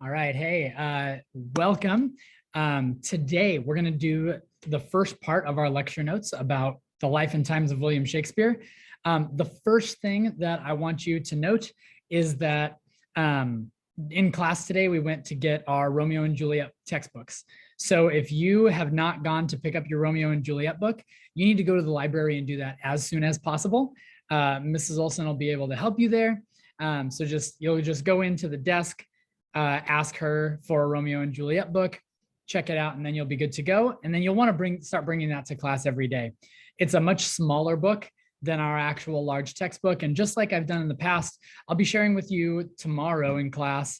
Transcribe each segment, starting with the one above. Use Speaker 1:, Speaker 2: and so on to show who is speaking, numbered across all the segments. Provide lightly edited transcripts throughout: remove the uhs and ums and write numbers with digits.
Speaker 1: All right. Hey, welcome. Today, we're going to do the first part of our lecture notes about the life and times of William Shakespeare. The first thing that I want you to note is that in class today, we went to get our Romeo and Juliet textbooks. So if you have not gone to pick up your Romeo and Juliet book, you need to go to the library and do that as soon as possible. Mrs. Olson will be able to help you there. So you'll just go into the desk, ask her for a Romeo and Juliet book, check it out, and then you'll be good to go. And then you'll want to start bringing that to class every day. It's a much smaller book than our actual large textbook. And just like I've done in the past, I'll be sharing with you tomorrow in class,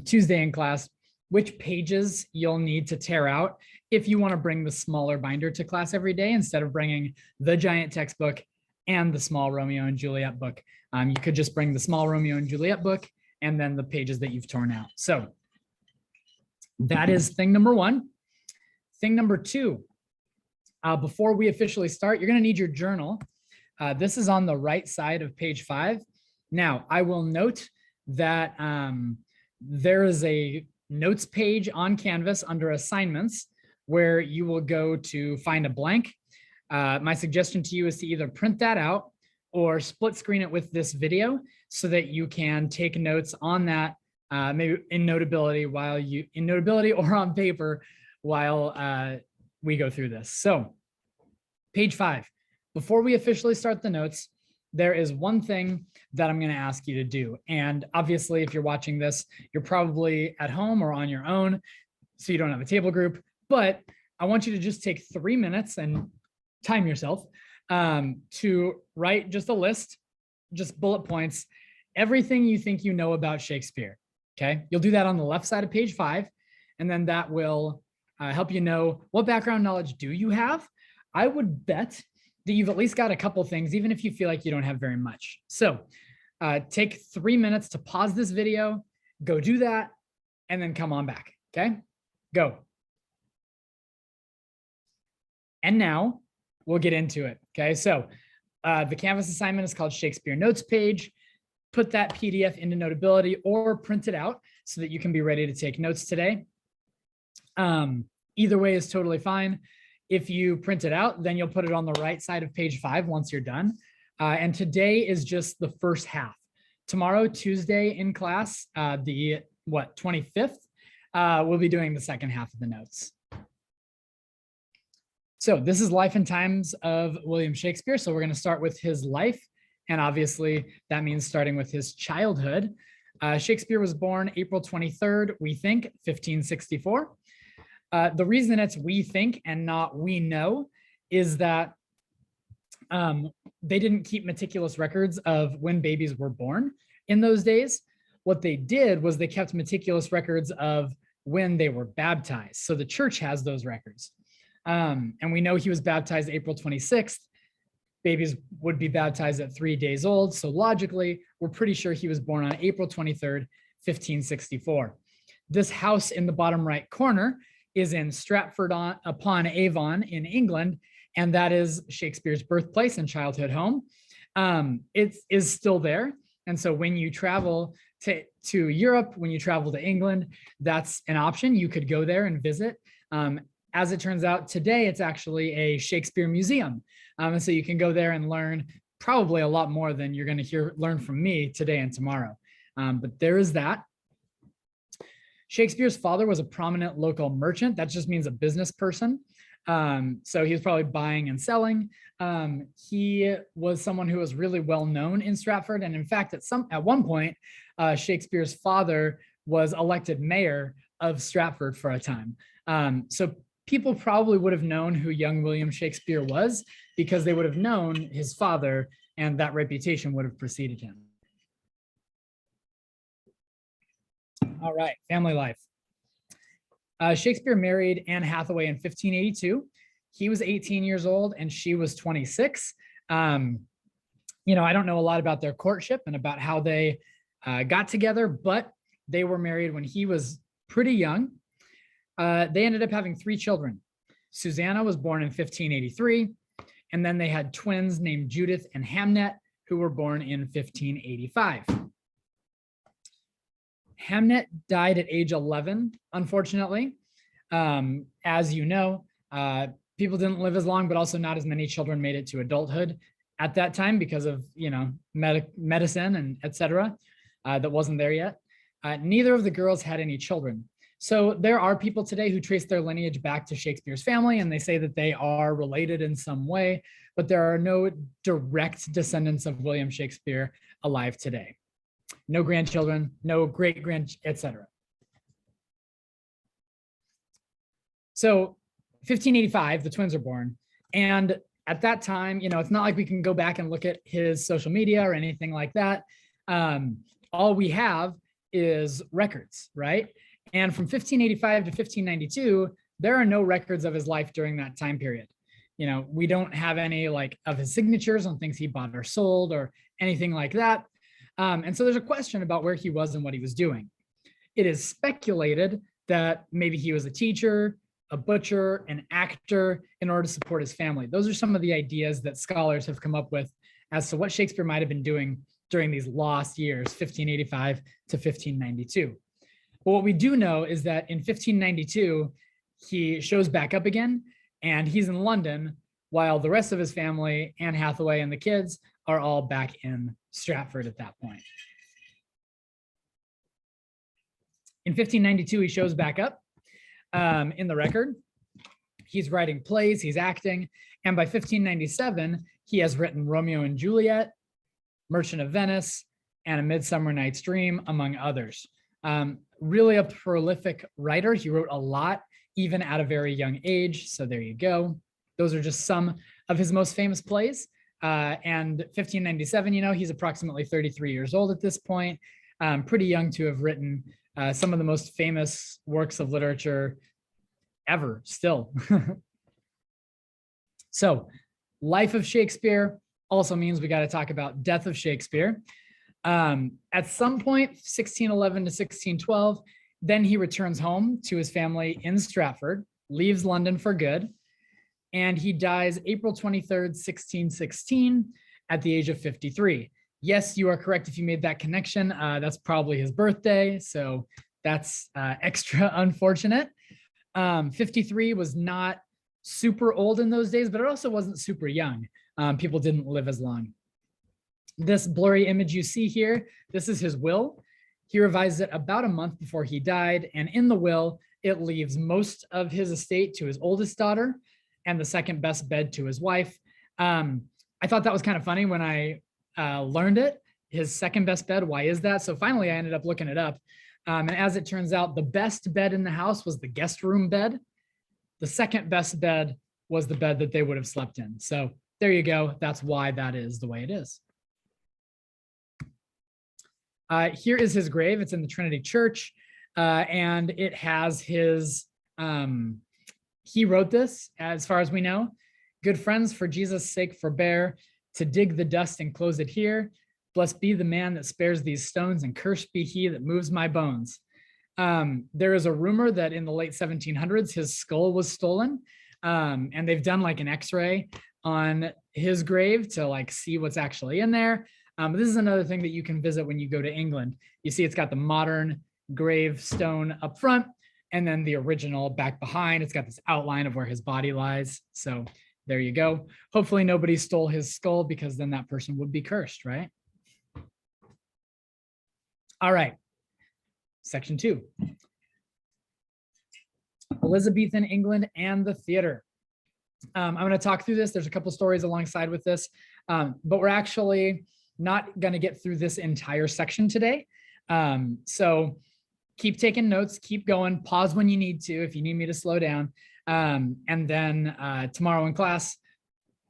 Speaker 1: Tuesday in class, which pages you'll need to tear out if you want to bring the smaller binder to class every day instead of bringing the giant textbook and the small Romeo and Juliet book. You could just bring the small Romeo and Juliet book and then the pages that you've torn out. So that is thing number one. Thing number two, before we officially start, you're going to need your journal. This is on the right side of page 5. Now, I will note that there is a notes page on Canvas under assignments where you will go to find a blank. My suggestion to you is to either print that out or split screen it with this video so that you can take notes on that, maybe in Notability or on paper while we go through this. So page 5, before we officially start the notes, there is one thing that I'm going to ask you to do. And obviously, if you're watching this, you're probably at home or on your own, so you don't have a table group, but I want you to just take 3 minutes and time yourself to write just a list, just bullet points, everything you think you know about Shakespeare. Okay, you'll do that on the left side of page 5, and then that will help you know what background knowledge do you have. I would bet that you've at least got a couple things, even if you feel like you don't have very much. So take 3 minutes to pause this video, go do that, and then come on back. Okay, go. And now we'll get into it. Okay, so the Canvas assignment is called Shakespeare Notes page. Put that PDF into Notability or print it out so that you can be ready to take notes today. Either way is totally fine. If you print it out, then you'll put it on the right side of page 5 once you're done. And today is just the first half. Tomorrow, Tuesday in class, the 25th, we'll be doing the second half of the notes. So this is Life and Times of William Shakespeare. So we're going to start with his life. And obviously, that means starting with his childhood. Shakespeare was born April 23rd, we think, 1564. The reason it's we think and not we know is that they didn't keep meticulous records of when babies were born in those days. What they did was they kept meticulous records of when they were baptized. So the church has those records. And we know he was baptized April 26th. Babies would be baptized at 3 days old. So logically, we're pretty sure he was born on April 23rd, 1564. This house in the bottom right corner is in Stratford upon Avon in England, and that is Shakespeare's birthplace and childhood home. It is still there. And so when you travel to Europe, when you travel to England, that's an option. You could go there and visit. As it turns out, today it's actually a Shakespeare museum. And so you can go there and learn probably a lot more than you're going to learn from me today and tomorrow. But there is that. Shakespeare's father was a prominent local merchant. That just means a business person. So he was probably buying and selling. He was someone who was really well known in Stratford. And in fact, at one point, Shakespeare's father was elected mayor of Stratford for a time. So people probably would have known who young William Shakespeare was because they would have known his father, and that reputation would have preceded him. All right, family life. Shakespeare married Anne Hathaway in 1582. He was 18 years old and she was 26. I don't know a lot about their courtship and about how they got together, but they were married when he was pretty young. They ended up having 3 children. Susanna was born in 1583, and then they had twins named Judith and Hamnet, who were born in 1585. Hamnet died at age 11, unfortunately. As you know, people didn't live as long, but also not as many children made it to adulthood at that time because of, medicine and et cetera, that wasn't there yet. Neither of the girls had any children. So there are people today who trace their lineage back to Shakespeare's family, and they say that they are related in some way, but there are no direct descendants of William Shakespeare alive today. No grandchildren, no great-grand, etc. So 1585, the twins are born. And at that time, it's not like we can go back and look at his social media or anything like that. All we have is records, right? And from 1585 to 1592, there are no records of his life during that time period. We don't have any of his signatures on things he bought or sold or anything like that. And so there's a question about where he was and what he was doing. It is speculated that maybe he was a teacher, a butcher, an actor in order to support his family. Those are some of the ideas that scholars have come up with as to what Shakespeare might have been doing during these lost years, 1585 to 1592. But what we do know is that in 1592, he shows back up again, and he's in London while the rest of his family, Anne Hathaway and the kids, are all back in Stratford at that point. In 1592, he shows back up in the record. He's writing plays, he's acting, and by 1597, he has written Romeo and Juliet, Merchant of Venice, and A Midsummer Night's Dream, among others. Really a prolific writer. He wrote a lot, even at a very young age. So there you go. Those are just some of his most famous plays. And 1597, he's approximately 33 years old at this point. Pretty young to have written some of the most famous works of literature ever still. So life of Shakespeare also means we got to talk about death of Shakespeare. At some point, 1611 to 1612, then he returns home to his family in Stratford, leaves London for good, and he dies April 23rd, 1616, at the age of 53. Yes, you are correct if you made that connection. That's probably his birthday, so that's extra unfortunate. 53 was not super old in those days, but it also wasn't super young. People didn't live as long. This blurry image you see here, this is his will. He revised it about a month before he died, and in the will, it leaves most of his estate to his oldest daughter and the second best bed to his wife. I thought that was kind of funny when I learned it. His second best bed, why is that? So finally, I ended up looking it up. And as it turns out, the best bed in the house was the guest room bed. The second best bed was the bed that they would have slept in. So there you go. That's why that is the way it is. Here is his grave. It's in the Trinity Church, and it has his, he wrote this, as far as we know. Good friends, for Jesus' sake forbear to dig the dust and close it here. Blessed be the man that spares these stones, and cursed be he that moves my bones. There is a rumor that in the late 1700s, his skull was stolen, and they've done like an x-ray on his grave to like see what's actually in there. This is another thing that you can visit when you go to England. You see it's got the modern gravestone up front, and then the original back behind. It's got this outline of where his body lies. So there you go. Hopefully nobody stole his skull, because then that person would be cursed, right? All right, section 2. Elizabethan England and the theater. I'm going to talk through this. There's a couple stories alongside with this, but we're actually not going to get through this entire section today. So keep taking notes, keep going, pause when you need to, if you need me to slow down. And then tomorrow in class,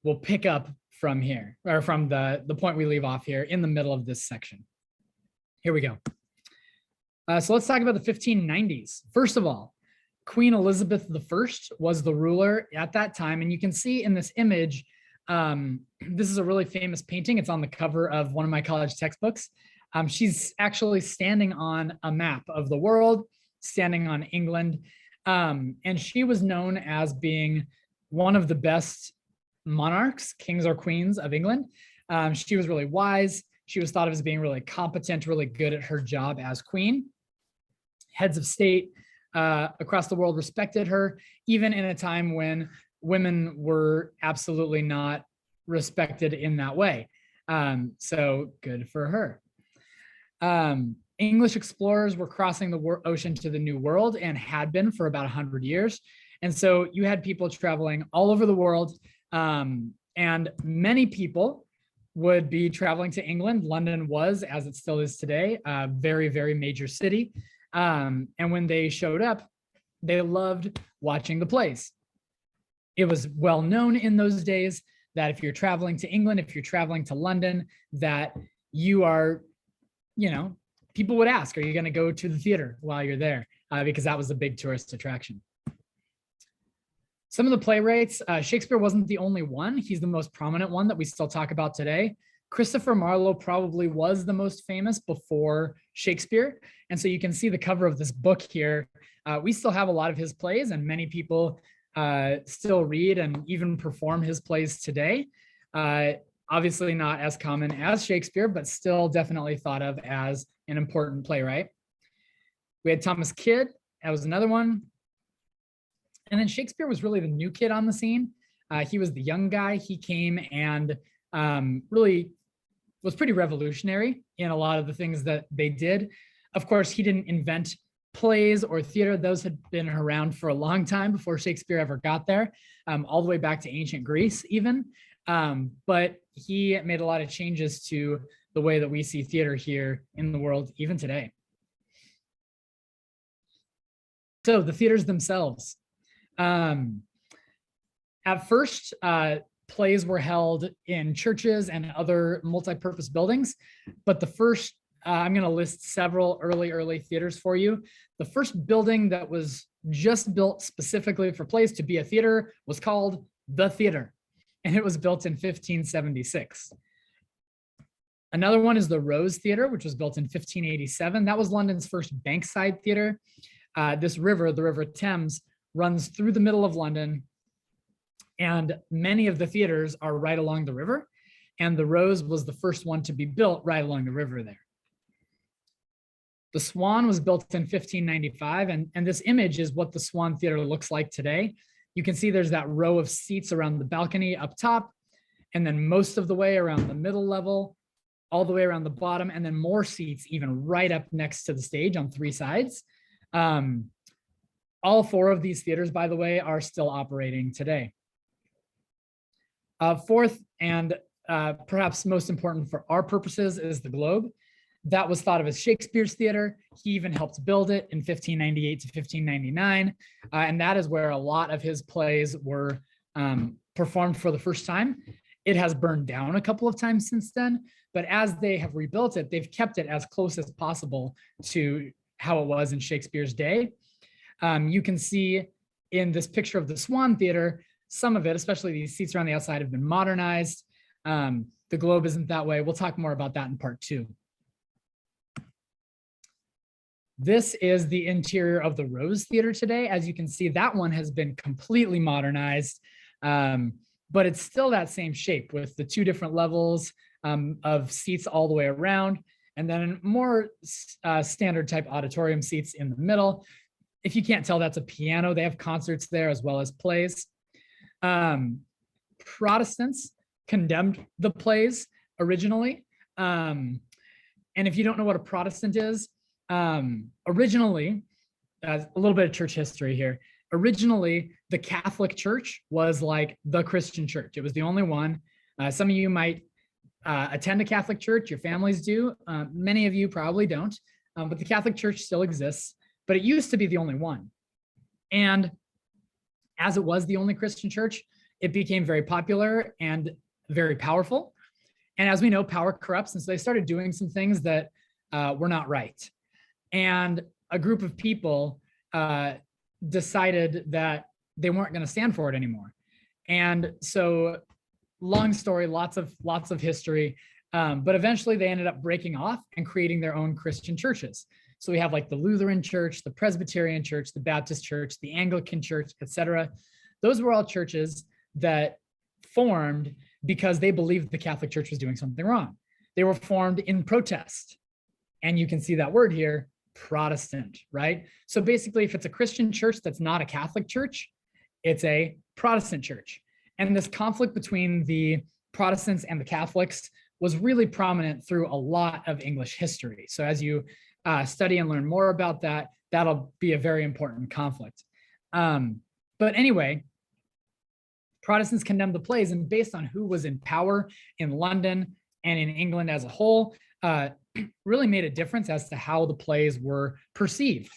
Speaker 1: we'll pick up from here, or from the point we leave off here in the middle of this section. Here we go. So let's talk about the 1590s. First of all, Queen Elizabeth I was the ruler at that time. And you can see in this image, this is a really famous painting. It's on the cover of one of my college textbooks. She's actually standing on a map of the world, standing on England. And she was known as being one of the best monarchs, kings or queens of England. She was really wise. She was thought of as being really competent, really good at her job as queen. Heads of state across the world respected her, even in a time when women were absolutely not respected in that way. So good for her. English explorers were crossing the ocean to the New World and had been for about 100 years. And so you had people traveling all over the world, and many people would be traveling to England. London was, as it still is today, a very, very major city. And when they showed up, they loved watching the plays. It was well known in those days that if you're traveling to England, if you're traveling to London, that you are, people would ask, are you going to go to the theater while you're there? Because that was a big tourist attraction. Some of the playwrights, Shakespeare wasn't the only one. He's the most prominent one that we still talk about today. Christopher Marlowe probably was the most famous before Shakespeare. And so you can see the cover of this book here. We still have a lot of his plays, and many people still read and even perform his plays today. Obviously not as common as Shakespeare, but still definitely thought of as an important playwright. We had Thomas Kyd, that was another one. And then Shakespeare was really the new kid on the scene. He was the young guy. He came and really was pretty revolutionary in a lot of the things that they did. Of course, he didn't invent plays or theater. Those had been around for a long time before Shakespeare ever got there, all the way back to ancient Greece even. But he made a lot of changes to the way that we see theater here in the world, even today. So the theaters themselves. At first, plays were held in churches and other multi-purpose buildings, but the first, I'm going to list several early theaters for you. The first building that was just built specifically for plays to be a theater was called The Theater, and it was built in 1576. Another one is the Rose Theater, which was built in 1587. That was London's first bankside theater. This river, the River Thames, runs through the middle of London, and many of the theaters are right along the river, and the Rose was the first one to be built right along the river there. The Swan was built in 1595, and this image is what the Swan Theater looks like today. You can see there's that row of seats around the balcony up top, and then most of the way around the middle level, all the way around the bottom, and then more seats even right up next to the stage on three sides. All four of these theaters, by the way, are still operating today. Fourth, and perhaps most important for our purposes, is the Globe. That was thought of as Shakespeare's theater. He even helped build it in 1598 to 1599. And that is where a lot of his plays were performed for the first time. It has burned down a couple of times since then, but as they have rebuilt it, they've kept it as close as possible to how it was in Shakespeare's day. You can see in this picture of the Swan Theater, some of it, especially these seats around the outside, have been modernized. The Globe isn't that way. We'll talk more about that in part 2. This is the interior of the Rose Theater today. As you can see, that one has been completely modernized, but it's still that same shape with the 2 different levels of seats all the way around, and then more standard type auditorium seats in the middle. If you can't tell, that's a piano. They have concerts there as well as plays. Protestants condemned the plays originally. And if you don't know what a Protestant is, originally, a little bit of church history here. Originally, the Catholic Church was like the Christian church. It was the only one. Some of you might attend a Catholic church, your families do. Many of you probably don't, but the Catholic Church still exists, but it used to be the only one. And as it was the only Christian church, it became very popular and very powerful. And as we know, power corrupts, and so they started doing some things that were not right. And a group of people decided that they weren't going to stand for it anymore. And so, long story, lots of history, but eventually they ended up breaking off and creating their own Christian churches. So we have like the Lutheran Church, the Presbyterian Church, the Baptist Church, the Anglican Church, etc. Those were all churches that formed because they believed the Catholic Church was doing something wrong. They were formed in protest. And you can see that word here, Protestant, right? So basically, if it's a Christian church that's not a Catholic church, it's a Protestant church. And this conflict between the Protestants and the Catholics was really prominent through a lot of English history. So as you study and learn more about that, that'll be a very important conflict. But anyway, Protestants condemned the plays, and based on who was in power in London and in England as a whole, really made a difference as to how the plays were perceived.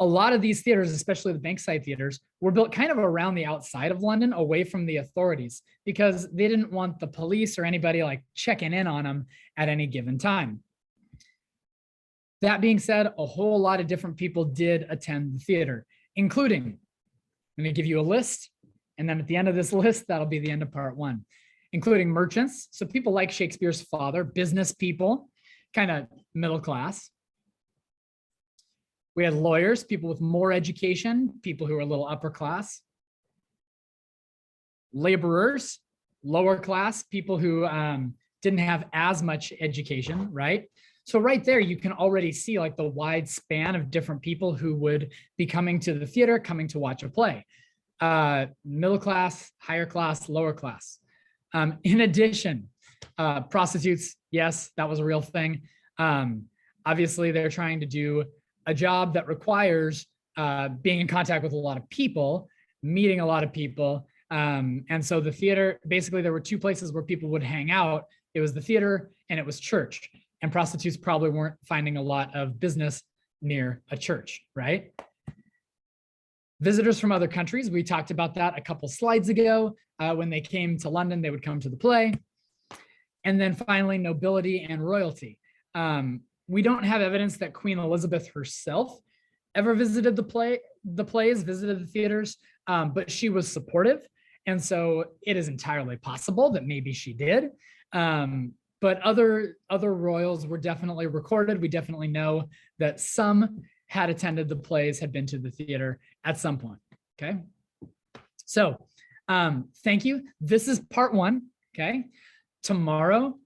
Speaker 1: A lot of these theaters, especially the Bankside theaters, were built kind of around the outside of London, away from the authorities, because they didn't want the police or anybody like checking in on them at any given time. That being said, a whole lot of different people did attend the theater, including, I'm going to give you a list, and then at the end of this list, that'll be the end of part one, including merchants. So people like Shakespeare's father, business people, kind of middle class. We had lawyers, people with more education, people who were a little upper class. Laborers, lower class, people who didn't have as much education, right? So right there, you can already see like the wide span of different people who would be coming to the theater, coming to watch a play. Middle class, higher class, lower class. In addition, prostitutes, yes, that was a real thing. Obviously, they're trying to do a job that requires being in contact with a lot of people, meeting a lot of people. And so the theater, basically there were two places where people would hang out. It was the theater and it was church. And prostitutes probably weren't finding a lot of business near a church, right? Visitors from other countries, we talked about that a couple slides ago. When they came to London, they would come to the play. And then finally, nobility and royalty. We don't have evidence that Queen Elizabeth herself ever visited the plays, visited the theaters, but she was supportive. And so it is entirely possible that maybe she did. But other royals were definitely recorded. We definitely know that some had attended the plays, had been to the theater at some point, okay? So thank you. This is part one, okay? Tomorrow,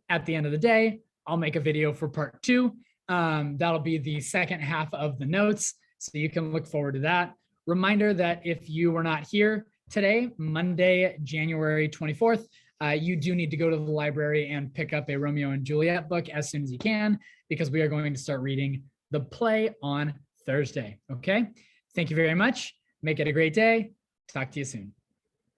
Speaker 1: at the end of the day, I'll make a video for part two. That'll be the second half of the notes, so you can look forward to that. Reminder that if you were not here today, Monday, January 24th, you do need to go to the library and pick up a Romeo and Juliet book as soon as you can, because we are going to start reading the play on Thursday, okay? Thank you very much. Make it a great day. Talk to you soon.